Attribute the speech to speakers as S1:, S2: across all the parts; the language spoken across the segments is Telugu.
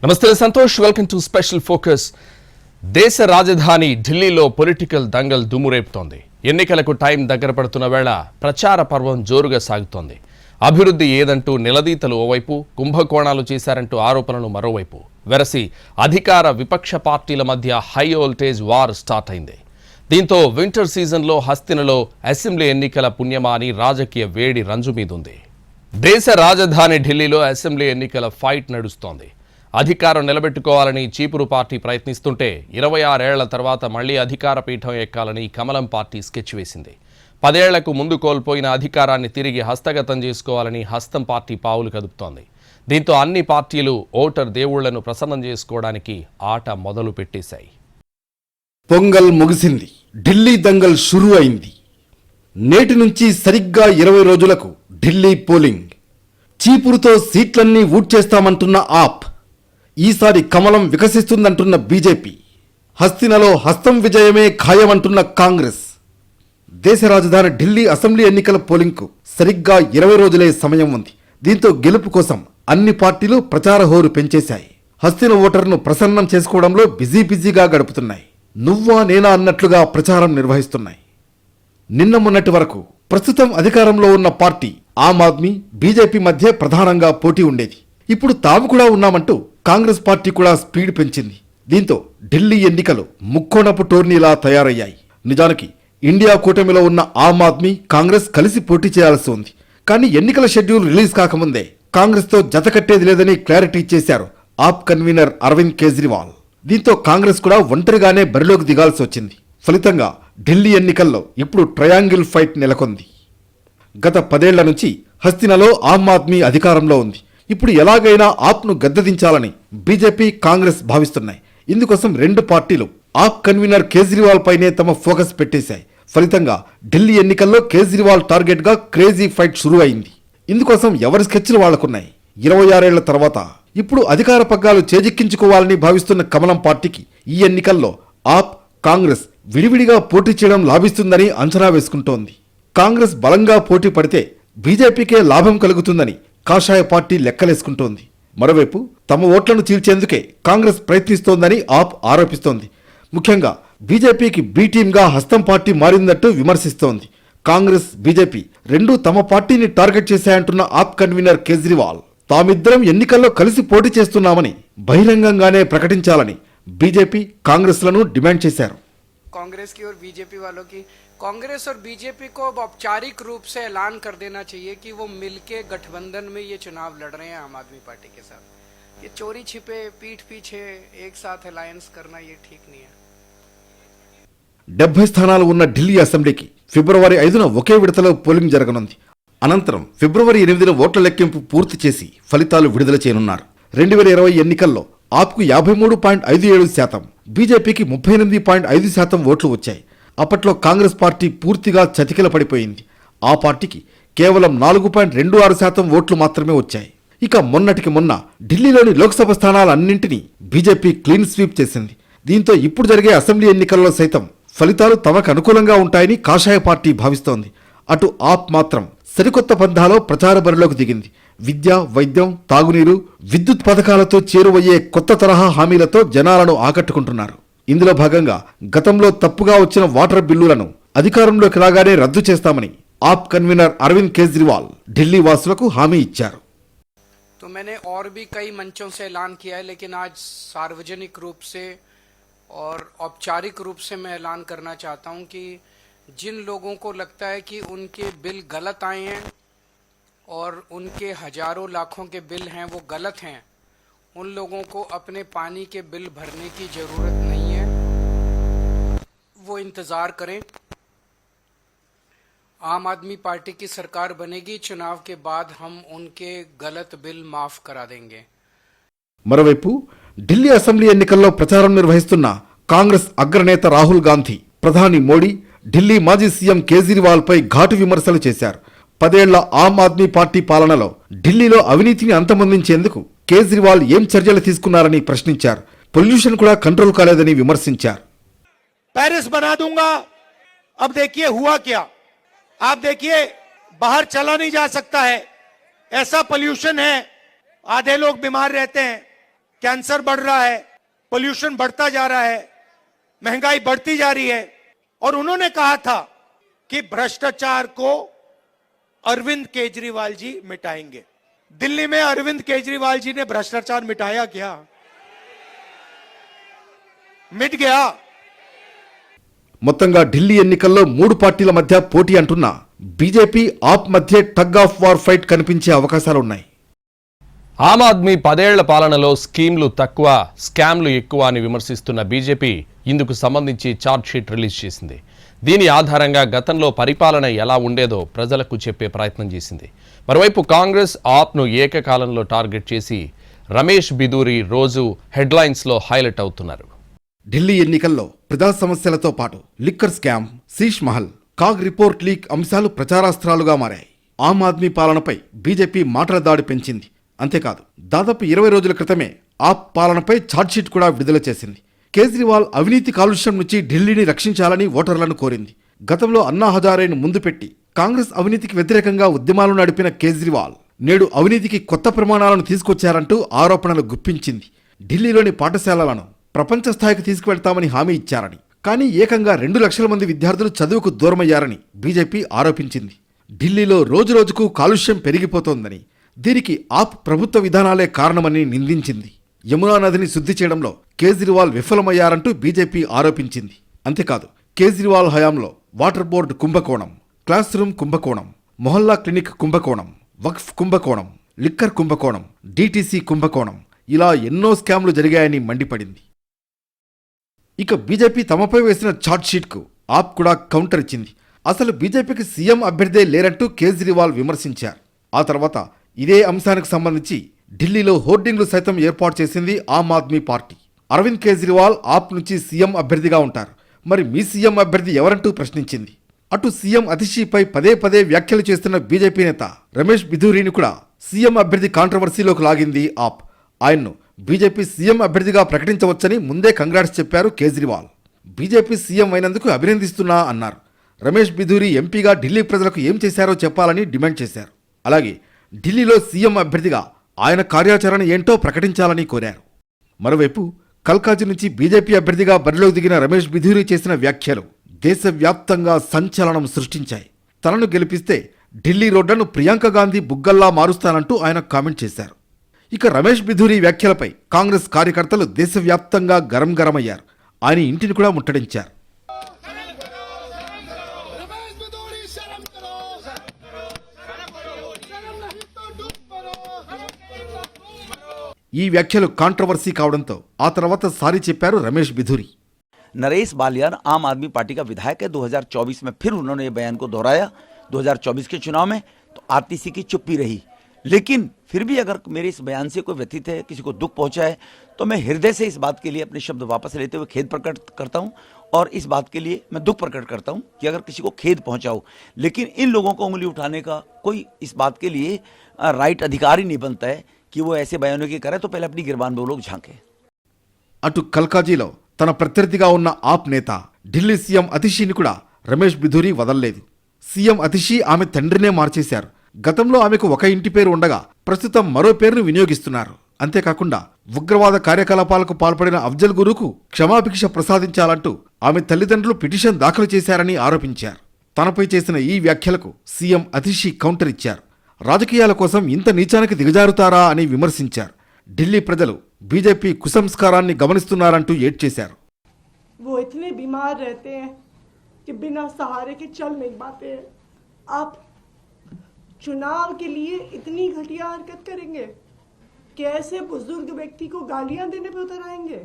S1: నమస్తే Santosh, welcome to special focus. దేశ రాజధాని ఢిల్లీలో పొలిటికల్ దంగల్ దుమ్మురేపుతోంది. ఎన్నికలకు టైం దగ్గర పడుతున్న వేళ ప్రచార పర్వం జోరుగా సాగుతోంది. అభివృద్ధి ఏదంటూ నిలదీతలు ఓవైపు, కుంభకోణాలు చేశారంటూ ఆరోపణలు మరోవైపు. వెరసి అధికార విపక్ష పార్టీల మధ్య హై వోల్టేజ్ వార్ స్టార్ట్ అయింది. దీంతో వింటర్ సీజన్లో హస్తినలో అసెంబ్లీ ఎన్నికల పుణ్యమా అని రాజకీయ వేడి రంజు మీదుంది. దేశ రాజధాని ఢిల్లీలో అసెంబ్లీ ఎన్నికల ఫైట్ నడుస్తోంది. అధికారం నిలబెట్టుకోవాలని చీపురు పార్టీ ప్రయత్నిస్తుంటే 26 ఏళ్ల తర్వాత మళ్లీ అధికార పీఠం ఎక్కాలని కమలం పార్టీ స్కెచ్ వేసింది. 10 ఏళ్లకు ముందు కోల్పోయిన అధికారాన్ని తిరిగి హస్తగతం చేసుకోవాలని హస్తం పార్టీ పావులు కదుపుతోంది. దీంతో అన్ని పార్టీలు ఓటర్ దేవుళ్లను ప్రసన్నం చేసుకోవడానికి ఆట మొదలు పెట్టేశాయి.
S2: పొంగల్ ముగిసింది, ఢిల్లీ దంగల్ షురూ అయింది. నేటి నుంచి సరిగ్గా 20 రోజులకు ఢిల్లీ పోలింగ్. చీపురుతో సీట్లన్నీ ఊడ్చేస్తామంటున్న ఆప్, ఈసారి కమలం వికసిస్తుందంటున్న బీజేపీ, హస్తినలో హస్తం విజయమే ఖాయమంటున్న కాంగ్రెస్. దేశ రాజధాని ఢిల్లీ అసెంబ్లీ ఎన్నికల పోలింగ్కు సరిగ్గా 20 రోజులే సమయం ఉంది. దీంతో గెలుపు కోసం అన్ని పార్టీలు ప్రచార హోరు పెంచేశాయి. హస్తిన ఓటర్ను ప్రసన్నం చేసుకోవడంలో బిజీగా గడుపుతున్నాయి. నువ్వా నేనా అన్నట్లుగా ప్రచారం నిర్వహిస్తున్నాయి. నిన్న మొన్నటి వరకు ప్రస్తుతం అధికారంలో ఉన్న పార్టీ ఆమ్ ఆద్మీ, బీజేపీ మధ్య ప్రధానంగా పోటీ ఉండేది. ఇప్పుడు తాము కూడా ఉన్నామంటూ కాంగ్రెస్ పార్టీ కూడా స్పీడ్ పెంచింది. దీంతో ఢిల్లీ ఎన్నికలు ముక్కోణపు టోర్నీలా తయారయ్యాయి. నిజానికి ఇండియా కూటమిలో ఉన్న ఆమ్ ఆద్మీ, కాంగ్రెస్ కలిసి పోటీ చేయాల్సి ఉంది. కానీ ఎన్నికల షెడ్యూల్ రిలీజ్ కాకముందే కాంగ్రెస్తో జత కట్టేది లేదని క్లారిటీ ఇచ్చేశారు ఆప్ కన్వీనర్ అరవింద్ కేజ్రీవాల్. దీంతో కాంగ్రెస్ కూడా ఒంటరిగానే బరిలోకి దిగాల్సి వచ్చింది. ఫలితంగా ఢిల్లీ ఎన్నికల్లో ఇప్పుడు ట్రయాంగిల్ ఫైట్ నెలకొంది. గత 10 ఏళ్ల నుంచి హస్తినలో ఆమ్ ఆద్మీ అధికారంలో ఉంది. ఇప్పుడు ఎలాగైనా ఆప్ను గద్దెదించాలని బీజేపీ, కాంగ్రెస్ భావిస్తున్నాయి. ఇందుకోసం రెండు పార్టీలు ఆప్ కన్వీనర్ కేజ్రీవాల్ పైనే తమ ఫోకస్ పెట్టేశాయి. ఫలితంగా ఢిల్లీ ఎన్నికల్లో కేజ్రీవాల్ టార్గెట్గా క్రేజీ ఫైట్ షురూ అయింది. ఇందుకోసం ఎవరి స్కెచ్లు వాళ్లకున్నాయి. 26 ఏళ్ల తర్వాత ఇప్పుడు అధికార పగ్గాలు చేజిక్కించుకోవాలని భావిస్తున్న కమలం పార్టీకి ఈ ఎన్నికల్లో ఆప్, కాంగ్రెస్ విడివిడిగా పోటీ చేయడం లాభిస్తుందని అంచనా వేసుకుంటోంది. కాంగ్రెస్ బలంగా పోటీ పడితే బీజేపీకే లాభం కలుగుతుందని కాషాయ పార్టీ లెక్కలేసుకుంటోంది. మరోవైపు తమ ఓట్లను చీల్చేందుకే కాంగ్రెస్ ప్రయత్నిస్తోందని ఆప్ ఆరోపిస్తోంది. ముఖ్యంగా బీజేపీకి బీ టీమ్గా హస్తం పార్టీ మారిందంటూ విమర్శిస్తోంది. కాంగ్రెస్, బీజేపీ రెండూ తమ పార్టీని టార్గెట్ చేశాయంటున్న ఆప్ కన్వీనర్ కేజ్రీవాల్, తామిద్దరం ఎన్నికల్లో కలిసి పోటీ చేస్తున్నామని బహిరంగంగానే ప్రకటించాలని బీజేపీ, కాంగ్రెస్లను డిమాండ్ చేశారు.
S3: कांग्रेस की और बीजेपी वालों की, कांग्रेस और बीजेपी को अब औपचारिक रूप से ऐलान कर देना चाहिए कि वो मिलके गठबंधन में ये चुनाव लड़ रहे हैं आम आदमी पार्टी के साथ. ये चोरी छिपे पीठ पीछे एक साथ अलायंस करना ये ठीक नहीं है.
S2: 70 స్థానాలు ఉన్న ఢిల్లీ అసెంబ్లీకి ఫిబ్రవరి 5న ఒకే విడతలో పోలింగ్ జరగనుంది. అనంతరం ఫిబ్రవరి 8న ఓట్ల లెక్కింపు పూర్తి చేసి ఫలితాలు విడుదల చేయనున్నారు. 2020 ఎన్నికల్లో ఆప్కు 53.57%, బీజేపీకి 38.5% ఓట్లు వచ్చాయి. అప్పట్లో కాంగ్రెస్ పార్టీ పూర్తిగా చతికిల పడిపోయింది. ఆ పార్టీకి కేవలం 4.26% ఓట్లు మాత్రమే వచ్చాయి. ఇక మొన్నటికి మొన్న ఢిల్లీలోని లోక్సభ స్థానాలన్నింటినీ బీజేపీ క్లీన్ స్వీప్ చేసింది. దీంతో ఇప్పుడు జరిగే అసెంబ్లీ ఎన్నికల్లో సైతం ఫలితాలు తమకు అనుకూలంగా ఉంటాయని కాషాయ పార్టీ భావిస్తోంది. అటు ఆప్ మాత్రం సరికొత్త పంథాలో ప్రచార బరిలోకి దిగింది. విద్య, వైద్యం, తాగునీరు, విద్యుత్ పథకాలతో చేరువయ్యే కొత్త తరహా హామీలతో జనాలను ఆకట్టుకుంటున్నారు. ఇందులో భాగంగా గతంలో తప్పుగా వచ్చిన వాటర్ బిల్లులను అధికారంలోకి రాగానే రద్దు చేస్తామని ఆప్ కన్వీనర్ అరవింద్ కేజ్రీవాల్ ఢిల్లీ వాసులకు హామీ ఇచ్చారు.
S3: तो मैंने और भी कई मंचों से ऐलान किया है, लेकिन आज सार्वजनिक रूप से और औपचारिक रूप से मैं ऐलान करना चाहता हूं कि जिन लोगों को लगता है कि उनके बिल गलत आए हैं और उनके हजारों लाखों के बिल हैं वो गलत हैं, उन लोगों को अपने पानी के बिल भरने की ज़रूरत नहीं है. वो इंतज़ार करें. आम आदमी पार्टी की सरकार बनेगी. चुनाव के बाद हम उनके गलत बिल माफ़ करा देंगे.
S2: మరోవైపు ఢిల్లీ అసెంబ్లీ ఎన్నికల్లో ప్రచారం నిర్వహిస్తున్న కాంగ్రెస్ అగ్రనేత రాహుల్ గాంధీ, ప్రధాని మోడీ, ఢిల్లీ మాజీ సీఎం కేజ్రీవాల్ పై ఘాటు విమర్శలు చేశారు. 10 ఏళ్ల ఆమ్ ఆద్మీ పార్టీ పాలనలో ఢిల్లీలో అవినీతిని అంతమొందించేందుకు కేజ్రీవాల్ ఏం చర్యలు తీసుకున్నారని ప్రశ్నించారు. పొల్యూషన్ కూడా కంట్రోల్ కాలేదని విమర్శించారు.
S4: पेरिस बना दूंगा, अब देखिए हुआ क्या. आप देखिए बाहर चला नहीं जा सकता है, ऐसा पोल्यूशन है, आधे लोग बीमार रहते हैं. कैंसर बढ़ रहा है, पोल्यूशन बढ़ता जा रहा है, महंगाई बढ़ती जा रही है। और उन्होंने कहा था कि भ्रष्टाचार को अरविंद केजरीवाल जी मिटाएंगे। दिल्ली में अरविंद केजरीवाल जी ने भ्रष्टाचार मिटाया क्या? मिट गया।
S2: మొత్తంగా ఢిల్లీ ఎన్నికల్లో 3 పార్టీల మధ్య పోటీ అంటున్న బీజేపీ ఆప్ మధ్య టగ్ ఆఫ్ వార్ ఫైట్ కనిపించే అవకాశాలున్నాయి.
S1: ఆమ్ ఆద్మీ 10 ఏళ్ల పాలనలో స్కీమ్లు తక్కువ, స్కామ్లు ఎక్కువ అని విమర్శిస్తున్న బీజేపీ ఇందుకు సంబంధించి ఛార్జ్ షీట్ రిలీజ్ చేసింది. దీని ఆధారంగా గతంలో పరిపాలన ఎలా ఉండేదో ప్రజలకు చెప్పే ప్రయత్నం చేసింది. మరోవైపు కాంగ్రెస్ ఆప్ను ఏకకాలంలో టార్గెట్ చేసి రమేష్ బిదూరి రోజు హెడ్లైన్స్లో హైలైట్ అవుతున్నారు.
S2: ఢిల్లీ ఎన్నికల్లో ప్రజా సమస్యలతో పాటు liquor scam, Sheesh Mahal, CAG report leak అంశాలు ప్రచారాస్త్రాలుగా మారాయి. ఆమ్ ఆద్మీ పాలనపై బీజేపీ మాటల దాడి పెంచింది. అంతేకాదు, దాదాపు 20 రోజుల క్రితమే ఆప్ పాలనపై ఛార్జ్షీట్ కూడా విడుదల చేసింది. కేజ్రీవాల్ అవినీతి కాలుష్యం నుంచి ఢిల్లీని రక్షించాలని ఓటర్లను కోరింది. గతంలో అన్నా హజారేను ముందు పెట్టి కాంగ్రెస్ అవినీతికి వ్యతిరేకంగా ఉద్యమాలు నడిపిన కేజ్రీవాల్ నేడు అవినీతికి కొత్త ప్రమాణాలను తీసుకొచ్చారంటూ ఆరోపణలు గుప్పించింది. ఢిల్లీలోని పాఠశాలలను ప్రపంచ స్థాయికి తీసుకువెళ్తామని హామీ ఇచ్చారని, కానీ ఏకంగా 2 లక్షల మంది విద్యార్థులు చదువుకు దూరమయ్యారని బీజేపీ ఆరోపించింది. ఢిల్లీలో రోజురోజుకు కాలుష్యం పెరిగిపోతోందని, దీనికి ఆప్ ప్రభుత్వ విధానాలే కారణమని నిందించింది. యమునా నదిని శుద్ధి చేయడంలో కేజ్రీవాల్ విఫలమయ్యారంటూ బీజేపీ ఆరోపించింది. అంతేకాదు, కేజ్రీవాల్ హయాంలో వాటర్ బోర్డు కుంభకోణం, క్లాస్ రూమ్ కుంభకోణం, మొహల్లా క్లినిక్ కుంభకోణం, వక్ఫ్ కుంభకోణం, లిక్కర్ కుంభకోణం, డీటీసీ కుంభకోణం, ఇలా ఎన్నో స్కామ్లు జరిగాయని మండిపడింది. ఇక బీజేపీ తమపై వేసిన ఛార్జ్షీట్కు ఆప్ కూడా కౌంటర్ ఇచ్చింది. అసలు బీజేపీకి సీఎం అభ్యర్థే లేరంటూ కేజ్రీవాల్ విమర్శించారు. ఆ తర్వాత ఇదే అంశానికి సంబంధించి ఢిల్లీలో హోర్డింగ్లు సైతం ఏర్పాటు చేసింది ఆమ్ ఆద్మీ పార్టీ. అరవింద్ కేజ్రీవాల్ ఆప్ నుంచి సీఎం అభ్యర్థిగా ఉంటారు, మరి మీ సీఎం అభ్యర్థి ఎవరంటూ ప్రశ్నించింది. అటు సీఎం అతిషిపై పదే వ్యాఖ్యలు చేస్తున్న బీజేపీ నేత రమేష్ బిధూరిని కూడా సీఎం అభ్యర్థి కాంట్రవర్సీలోకి లాగింది ఆప్. ఆయన్ను బీజేపీ సీఎం అభ్యర్థిగా ప్రకటించవచ్చని ముందే కంగ్రాట్స్ చెప్పారు కేజ్రీవాల్. బీజేపీ సీఎం అయినందుకు అభినందిస్తున్నా అన్నారు. రమేష్ బిధూరి ఎంపీగా ఢిల్లీ ప్రజలకు ఏం చేశారో చెప్పాలని డిమాండ్ చేశారు. అలాగే ఢిల్లీలో సీఎం అభ్యర్థిగా ఆయన కార్యాచరణ ఏంటో ప్రకటించాలని కోరారు. మరోవైపు కల్కాజీ నుంచి బీజేపీ అభ్యర్థిగా బరిలోకి దిగిన రమేష్ బిధూరి చేసిన వ్యాఖ్యలు దేశవ్యాప్తంగా సంచలనం సృష్టించాయి. తనను గెలిపిస్తే ఢిల్లీ రోడ్లను ప్రియాంక గాంధీ బుగ్గల్లా మారుస్తానంటూ ఆయన కామెంట్ చేశారు. ఇక రమేష్ బిధూరి వ్యాఖ్యలపై కాంగ్రెస్ కార్యకర్తలు దేశవ్యాప్తంగా గరమయ్యారు. ఆయన ఇంటిని కూడా ముట్టడించారు. ఈ వ్యాఖ్యలు కాంట్రవర్సీ కావడంతో ఆ తర్వాత సారీ చెప్పారు రమేష్ బిధూరి.
S5: नरेश बालियान आम आदमी पार्टी का विधायक है। 2024 में फिर उन्होंने ये बयान को दोहराया। 2024 के चुनाव में तो आरटीसी की चुप्पी रही, लेकिन फिर भी अगर मेरे इस बयान से कोई व्यथित है, किसी को दुख पहुंचा है, तो मैं हृदय से इस बात के लिए अपने शब्द वापस लेते हुए खेद प्रकट करता हूं और इस बात के लिए मैं दुख प्रकट करता हूं कि अगर किसी को खेद पहुंचा हो। लेकिन इन लोगों को उंगली उठाने का कोई इस बात के लिए राइट अधिकार ही नहीं बनता है कि वो ऐसे बयानों की करे, तो पहले अपनी गिरबान में वो लोग झांके।
S2: అటు కల్కాజీలో తన ప్రత్యర్థిగా ఉన్న ఆప్ నేత ఢిల్లీ సీఎం అతిషిని కూడా రమేష్ బిధూరి వదల్లేదు. సీఎం అతిషి ఆమె తండ్రినే మార్చేశారు. గతంలో ఆమెకు ఒక ఇంటి పేరు ఉండగా ప్రస్తుతం మరో పేరును వినియోగిస్తున్నారు. అంతేకాకుండా ఉగ్రవాద కార్యకలాపాలకు పాల్పడిన అఫ్జల్ గురుకు క్షమాభిక్ష ప్రసాదించాలంటూ ఆమె తల్లిదండ్రులు పిటిషన్ దాఖలు చేశారని ఆరోపించారు. తనపై చేసిన ఈ వ్యాఖ్యలకు సీఎం అతిషి కౌంటర్ ఇచ్చారు. రాజకీయాల కోసం ఇంత నీచానికి దిగజారుతారా అని విమర్శించారు. ఢిల్లీ ప్రజలు బీజేపీ కుసంస్కారాన్ని గమనిస్తున్నారంటూ ఏడ్చేశారు.
S6: वो इतने बीमार रहते हैं कि बिना सहारे के चल नहीं पाते हैं। आप चुनाव के लिए इतनी घटिया हरकत करेंगे? कैसे बुजुर्ग व्यक्ति को गालियां देने पे उतर आएंगे?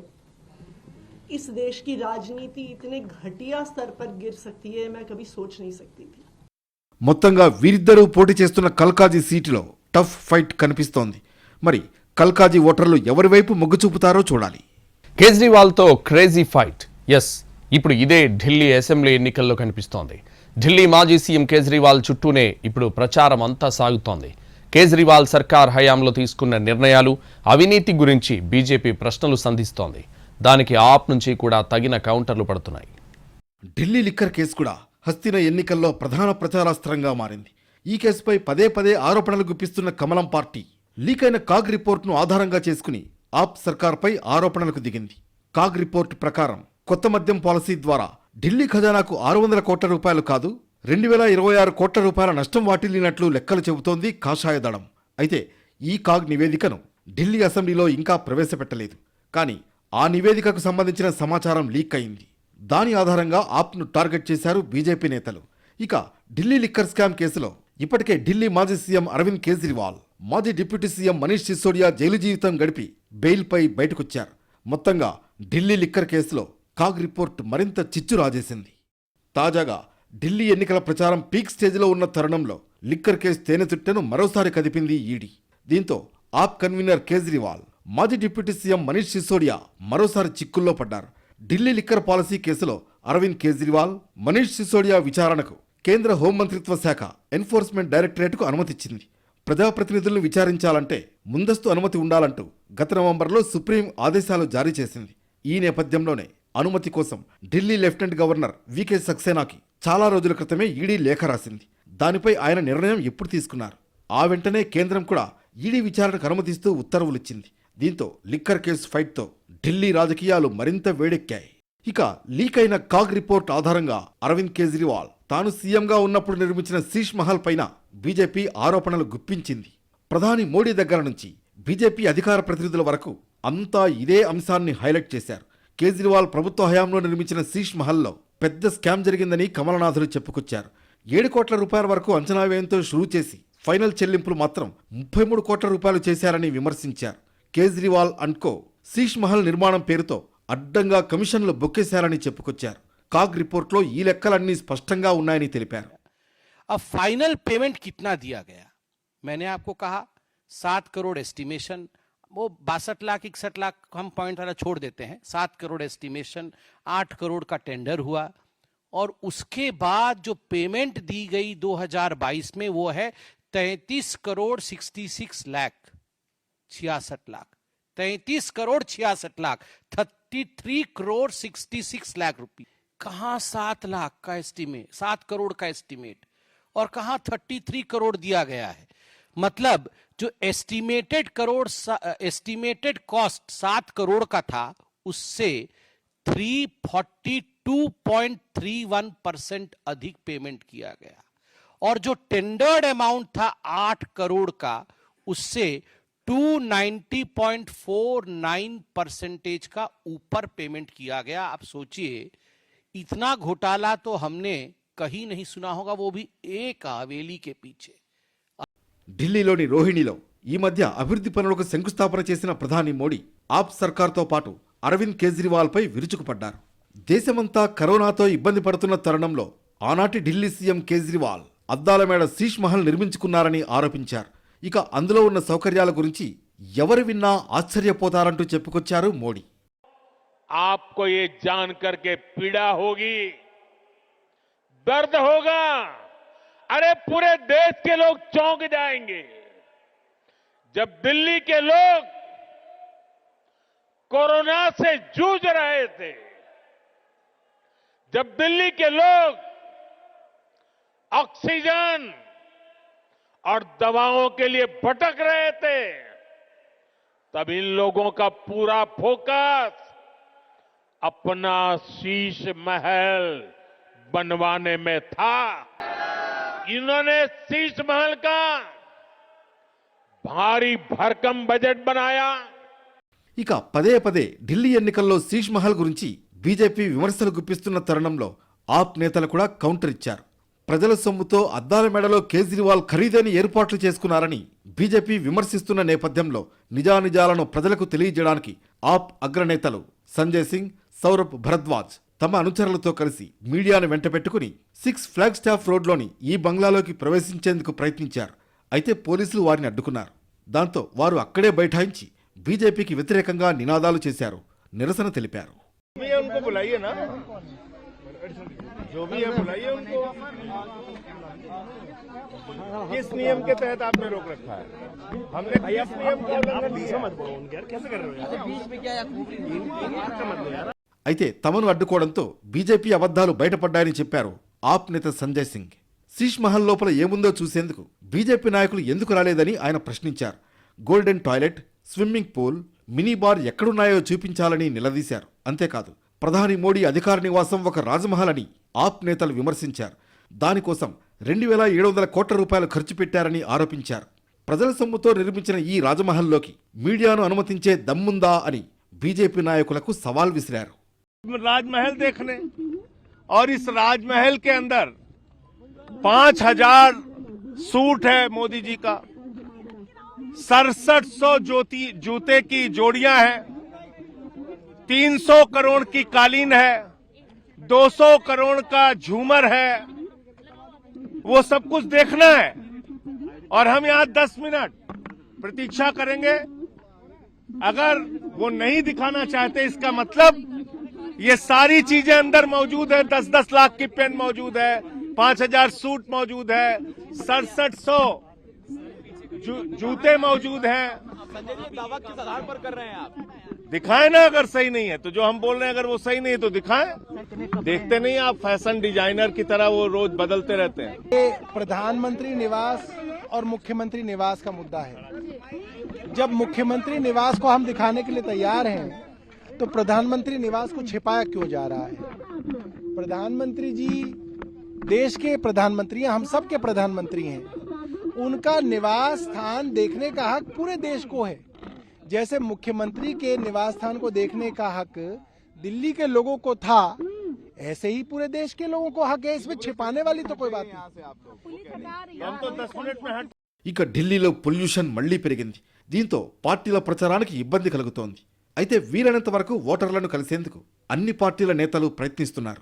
S6: इस देश की राजनीति इतने घटिया स्तर पर गिर सकती है, मैं कभी सोच नहीं सकती थी।
S2: మొత్తంగా వీరిద్దరూ పోటీ చేస్తున్న కల్కాజీ సీటులో టఫ్ ఫైట్ కనిపిస్తోంది. మరి కల్కాజీ ఓటర్లు ఎవరి వైపు మొగ్గు చూపుతారో చూడాలి.
S1: కేజ్రీవాల్తో క్రేజీ ఫైట్. ఎస్, ఇప్పుడు ఇదే ఢిల్లీ అసెంబ్లీ ఎన్నికల్లో కనిపిస్తోంది. ఢిల్లీ మాజీ సీఎం కేజ్రీవాల్ చుట్టూనే ఇప్పుడు ప్రచారం అంతా సాగుతోంది. కేజ్రీవాల్ సర్కార్ హయాంలో తీసుకున్న నిర్ణయాలు, అవినీతి గురించి బీజేపీ ప్రశ్నలు సంధిస్తోంది. దానికి ఆప్ నుంచి కూడా తగిన కౌంటర్లు పడుతున్నాయి.
S2: ఢిల్లీ లిక్కర్ కేసు కూడా హస్తిన ఎన్నికల్లో ప్రధాన ప్రచారాస్త్రంగా మారింది. ఈ కేసుపై పదే ఆరోపణలు గుప్పిస్తున్న కమలం పార్టీ లీక్ అయిన కాగ్ రిపోర్ట్ను ఆధారంగా చేసుకుని ఆప్ సర్కార్పై ఆరోపణలకు దిగింది. కాగ్ రిపోర్ట్ ప్రకారం కొత్త మద్యం పాలసీ ద్వారా ఢిల్లీ ఖజానాకు 600 కోట్ల రూపాయలు కాదు 2026 కోట్ల రూపాయల నష్టం వాటిల్లినట్లు లెక్కలు చెబుతోంది కాషాయ దళం. అయితే ఈ కాగ్ నివేదికను ఢిల్లీ అసెంబ్లీలో ఇంకా ప్రవేశపెట్టలేదు. కానీ ఆ నివేదికకు సంబంధించిన సమాచారం లీక్ అయింది. దాని ఆధారంగా ఆప్ను టార్గెట్ చేశారు బీజేపీ నేతలు. ఇక ఢిల్లీ లిక్కర్ స్కామ్ కేసులో ఇప్పటికే ఢిల్లీ మాజీ సీఎం అరవింద్ కేజ్రీవాల్, మాజీ deputy CM Manish Sisodia jail జీవితం గడిపి బెయిల్పై బయటకొచ్చారు. మొత్తంగా ఢిల్లీ లిక్కర్ కేసులో కాగ్ రిపోర్ట్ మరింత చిచ్చు రాజేసింది. తాజాగా ఢిల్లీ ఎన్నికల ప్రచారం పీక్ స్టేజ్లో ఉన్న తరుణంలో లిక్కర్ కేసు తేనెతుట్టెను మరోసారి కదిపింది ఈడీ. దీంతో ఆప్ కన్వీనర్ కేజ్రీవాల్, మాజీ డిప్యూటీ సీఎం మనీష్ సిసోడియా మరోసారి చిక్కుల్లో పడ్డారు. ఢిల్లీ లిక్కర్ పాలసీ కేసులో అరవింద్ కేజ్రీవాల్, మనీష్ సిసోడియా విచారణకు కేంద్ర హోంమంత్రిత్వ శాఖ ఎన్ఫోర్స్మెంట్ డైరెక్టరేట్కు అనుమతిచ్చింది. ప్రజాప్రతినిధులను విచారించాలంటే ముందస్తు అనుమతి ఉండాలంటూ గత నవంబర్లో సుప్రీం ఆదేశాలు జారీ చేసింది. ఈ నేపథ్యంలోనే అనుమతి కోసం ఢిల్లీ లెఫ్టినెంట్ గవర్నర్ వికే సక్సేనాకి చాలా రోజుల క్రితమే ఈడీ లేఖ రాసింది. దానిపై ఆయన నిర్ణయం ఎప్పుడు తీసుకున్నారు. ఆ వెంటనే కేంద్రం కూడా ఈడీ విచారణకు అనుమతిస్తూ ఉత్తర్వులిచ్చింది. దీంతో లిక్కర్ కేసు ఫైట్తో ఢిల్లీ రాజకీయాలు మరింత వేడెక్కాయి. ఇక లీక్ అయిన కాగ్ రిపోర్ట్ ఆధారంగా అరవింద్ కేజ్రీవాల్ తాను సీఎంగా ఉన్నప్పుడు నిర్మించిన శీష్ మహల్ పైన బీజేపీ ఆరోపణలు గుప్పించింది. ప్రధాని మోడీ దగ్గర నుంచి బీజేపీ అధికార ప్రతినిధుల వరకు అంతా ఇదే అంశాన్ని హైలైట్ చేశారు. కేజ్రీవాల్ ప్రభుత్వ హయాంలో నిర్మించిన శీష్ మహల్లో పెద్ద స్కామ్ జరిగిందని కమలనాథులు చెప్పుకొచ్చారు. 7 కోట్ల రూపాయల వరకు అంచనా వ్యయంతో షురూ చేసి ఫైనల్ చెల్లింపులు మాత్రం 33 కోట్ల రూపాయలు చేశారని విమర్శించారు. కేజ్రీవాల్ అండ్ కో శీష్ మహల్ నిర్మాణం పేరుతో అడ్డంగా కమిషన్లు బొక్కేశారని చెప్పుకొచ్చారు. కాగ్ రిపోర్ట్లో ఈ లెక్కలన్నీ స్పష్టంగా ఉన్నాయని తెలిపారు.
S7: अब फाइनल पेमेंट कितना दिया गया, मैंने आपको कहा 7 करोड़ एस्टिमेशन, वो 62 लाख 61 लाख हम पॉइंट वाला छोड़ देते हैं, 7 करोड़ एस्टिमेशन, 8 करोड़ का टेंडर हुआ और उसके बाद जो पेमेंट दी गई 2022 में वो है 33 करोड़ 66 लाख 66 लाख 33 करोड़ 66 लाख 33 करोड़ 66 लाख रुपए. कहां 7 लाख का एस्टिमेट, 7 करोड़ का एस्टिमेट और कहां 33 करोड़ दिया गया है. मतलब जो एस्टिमेटेड कॉस्ट 7 करोड़ का था उससे 342.31% अधिक पेमेंट किया गया और जो टेंडर्ड अमाउंट था 8 करोड़ का उससे 290.49% का ऊपर पेमेंट किया गया. आप सोचिए इतना घोटाला तो हमने कहीं नहीं सुना होगा, वो भी एक हवेली के पीछे.
S2: ఢిల్లీలోని రోహిణిలో ఈ మధ్య అభివృద్ధి పనులకు శంకుస్థాపన చేసిన ప్రధాని మోడీ ఆప్ సర్కార్తో పాటు అరవింద్ కేజ్రీవాల్పై విరుచుకుపడ్డారు. దేశమంతా కరోనాతో ఇబ్బంది పడుతున్న తరుణంలో ఆనాటి ఢిల్లీ సీఎం కేజ్రీవాల్ అద్దాల మేడ శీష్ మహల్ నిర్మించుకున్నారని ఆరోపించారు. ఇక అందులో ఉన్న సౌకర్యాల గురించి ఎవరు విన్నా ఆశ్చర్యపోతారంటూ చెప్పుకొచ్చారు మోడీ.
S8: आपको ये जानकर के पीड़ा होगी, दर्द होगा, अरे पूरे देश के लोग चौंक जाएंगे. जब दिल्ली के लोग कोरोना से जूझ रहे थे, जब दिल्ली के लोग ऑक्सीजन और दवाओं के लिए भटक रहे थे, तब इन लोगों का पूरा फोकस अपना शीश महल बनवाने में था. इन्होंने शीश महल का भारी भरकम बजट बनाया.
S2: ఇక పదే పదే ఢిల్లీ ఎన్నికల్లో శీష్ మహల్ గురించి బీజేపీ విమర్శలు గుప్పిస్తున్న తరుణంలో ఆప్ నేతలు కూడా కౌంటర్ ఇచ్చారు. ప్రజల సొమ్ముతో అద్దాల మేడలో కేజ్రీవాల్ ఖరీదైన ఏర్పాట్లు చేసుకున్నారని బీజేపీ విమర్శిస్తున్న నేపథ్యంలో నిజానిజాలను ప్రజలకు తెలియజేయడానికి ఆప్ అగ్రనేతలు సంజయ్ సింగ్, సౌరభ్ భరద్వాజ్ తమ అనుచరులతో కలిసి మీడియాను వెంటబెట్టుకుని 6 ఫ్లాగ్ స్టాఫ్ రోడ్లోని ఈ బంగ్లాలోకి ప్రవేశించేందుకు ప్రయత్నించారు. అయితే పోలీసులు వారిని అడ్డుకున్నారు. దాంతో వారు అక్కడే బైఠాయించి బీజేపీకి వ్యతిరేకంగా నినాదాలు చేశారు, నిరసన తెలిపారు.
S9: जो भी है बुलाइए उनको. किस नियम के तहत आपने रोक रखा है? हमने किस नियम का उल्लंघन किया? मत बोलो उनके यार, कैसे कर रहे हो यार? बीच में क्या है? मत लो यार.
S2: అయితే తమను అడ్డుకోవడంతో బీజేపీ అబద్ధాలు బయటపడ్డాయని చెప్పారు ఆప్ నేత సంజయ్ సింగ్. శీష్ మహల్ లోపల ఏముందో చూసేందుకు బీజేపీ నాయకులు ఎందుకు రాలేదని ఆయన ప్రశ్నించారు. Golden toilet, swimming pool, mini bar ఎక్కడున్నాయో చూపించాలని నిలదీశారు. అంతేకాదు ప్రధాని మోడీ అధికార నివాసం ఒక రాజమహల్ అని ఆప్ నేతలు విమర్శించారు. దానికోసం 2,700 కోట్ల రూపాయలు ఖర్చు పెట్టారని ఆరోపించారు. ప్రజల సొమ్ముతో నిర్మించిన ఈ రాజమహల్లోకి మీడియాను అనుమతించే దమ్ముందా అని బీజేపీ నాయకులకు సవాల్ విసిరారు.
S9: राजमहल देखने और इस राजमहल के अंदर 5,000 सूट है मोदी जी का, 6700 जूते की जोड़ियां हैं, 300 करोड़ की कालीन है, 200 करोड़ का झूमर है, वो सब कुछ देखना है। और हम यहां 10 मिनट प्रतीक्षा करेंगे। अगर वो नहीं दिखाना चाहते इसका मतलब ये सारी चीजें अंदर मौजूद है। 10-10 लाख की पेन मौजूद है, 5,000 सूट मौजूद है, 6700 जूते मौजूद हैं। दावा किस आधार पर कर रहे हैं आप? दिखाएं ना, अगर सही नहीं है तो जो हम बोल रहे हैं अगर वो सही नहीं है तो दिखाएं। देखते नहीं आप फैशन डिजाइनर की तरह वो रोज बदलते रहते हैं।
S10: ये प्रधानमंत्री निवास और मुख्यमंत्री निवास का मुद्दा है। जब मुख्यमंत्री निवास को हम दिखाने के लिए तैयार हैं तो प्रधानमंत्री निवास को छिपाया क्यों जा रहा है? प्रधानमंत्री जी देश के प्रधानमंत्री हैं, हम सब के प्रधानमंत्री हैं। उनका निवास स्थान देखने का हक पूरे देश को है। जैसे मुख्यमंत्री के निवास स्थान को देखने का हक दिल्ली के लोगों को था, ऐसे ही पूरे देश के लोगों को हक है। इसमें छिपाने वाली तो कोई बात नहीं।
S9: हम तो 10 मिनट में हट
S2: ఇక ఢిల్లీలో పొల్యూషన్ మళ్లీ పెరిగింది. దీంతో పార్టీల ప్రచారానికి ఇబ్బంది కలుగుతోంది. అయితే వీలైనంత వరకు ఓటర్లను కలిసేందుకు అన్ని పార్టీల నేతలు ప్రయత్నిస్తున్నారు.